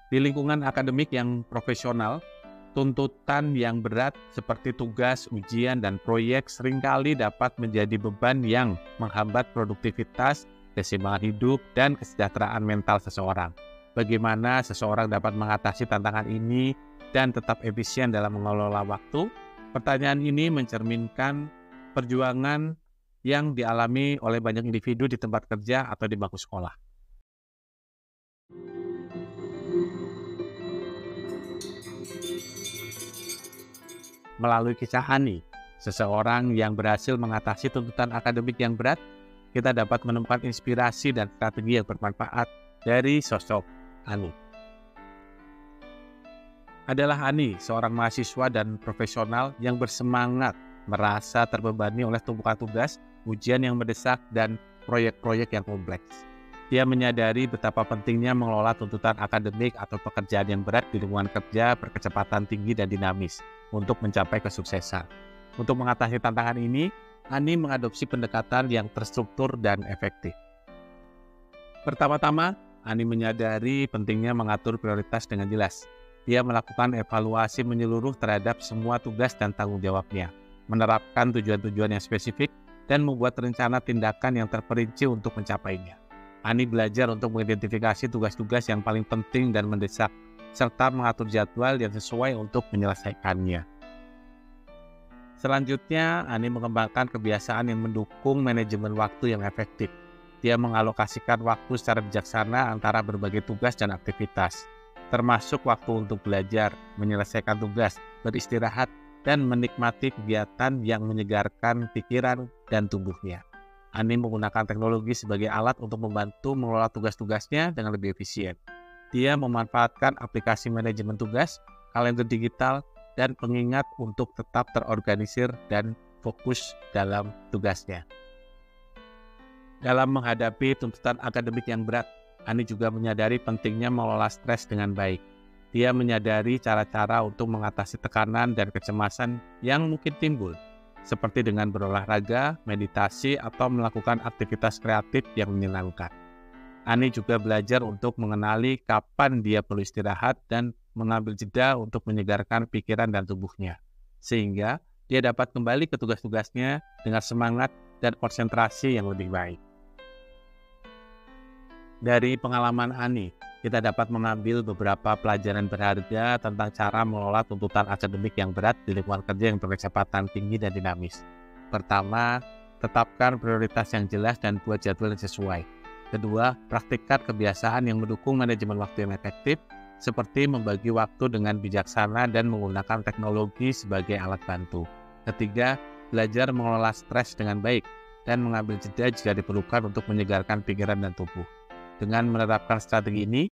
Di lingkungan akademik yang profesional, tuntutan yang berat seperti tugas, ujian, dan proyek seringkali dapat menjadi beban yang menghambat produktivitas, keseimbangan hidup, dan kesejahteraan mental seseorang. Bagaimana seseorang dapat mengatasi tantangan ini dan tetap efisien dalam mengelola waktu? Pertanyaan ini mencerminkan perjuangan yang dialami oleh banyak individu di tempat kerja atau di bangku sekolah. Melalui kisah Ani, seseorang yang berhasil mengatasi tuntutan akademik yang berat, kita dapat menemukan inspirasi dan strategi yang bermanfaat dari sosok Ani. Adalah Ani, seorang mahasiswa dan profesional yang bersemangat, merasa terbebani oleh tumpukan tugas, ujian yang mendesak, dan proyek-proyek yang kompleks. Dia menyadari betapa pentingnya mengelola tuntutan akademik atau pekerjaan yang berat di lingkungan kerja berkecepatan tinggi dan dinamis untuk mencapai kesuksesan. Untuk mengatasi tantangan ini, Ani mengadopsi pendekatan yang terstruktur dan efektif. Pertama-tama, Ani menyadari pentingnya mengatur prioritas dengan jelas. Dia melakukan evaluasi menyeluruh terhadap semua tugas dan tanggung jawabnya, menerapkan tujuan-tujuan yang spesifik, dan membuat rencana tindakan yang terperinci untuk mencapainya. Ani belajar untuk mengidentifikasi tugas-tugas yang paling penting dan mendesak, serta mengatur jadwal yang sesuai untuk menyelesaikannya. Selanjutnya, Ani mengembangkan kebiasaan yang mendukung manajemen waktu yang efektif. Dia mengalokasikan waktu secara bijaksana antara berbagai tugas dan aktivitas, termasuk waktu untuk belajar, menyelesaikan tugas, beristirahat, dan menikmati kegiatan yang menyegarkan pikiran dan tubuhnya. Ani menggunakan teknologi sebagai alat untuk membantu mengelola tugas-tugasnya dengan lebih efisien. Dia memanfaatkan aplikasi manajemen tugas, kalender digital, dan pengingat untuk tetap terorganisir dan fokus dalam tugasnya. Dalam menghadapi tuntutan akademik yang berat, Ani juga menyadari pentingnya mengelola stres dengan baik. Dia menyadari cara-cara untuk mengatasi tekanan dan kecemasan yang mungkin timbul, seperti dengan berolahraga, meditasi, atau melakukan aktivitas kreatif yang menyenangkan. Ani juga belajar untuk mengenali kapan dia perlu istirahat dan mengambil jeda untuk menyegarkan pikiran dan tubuhnya, sehingga dia dapat kembali ke tugas-tugasnya dengan semangat dan konsentrasi yang lebih baik. Dari pengalaman Ani, kita dapat mengambil beberapa pelajaran berharga tentang cara mengelola tuntutan akademik yang berat di lingkungan kerja yang berkecepatan tinggi dan dinamis. Pertama, tetapkan prioritas yang jelas dan buat jadwal yang sesuai. Kedua, praktikkan kebiasaan yang mendukung manajemen waktu yang efektif, seperti membagi waktu dengan bijaksana dan menggunakan teknologi sebagai alat bantu. Ketiga, belajar mengelola stres dengan baik dan mengambil jeda jika diperlukan untuk menyegarkan pikiran dan tubuh. Dengan menerapkan strategi ini,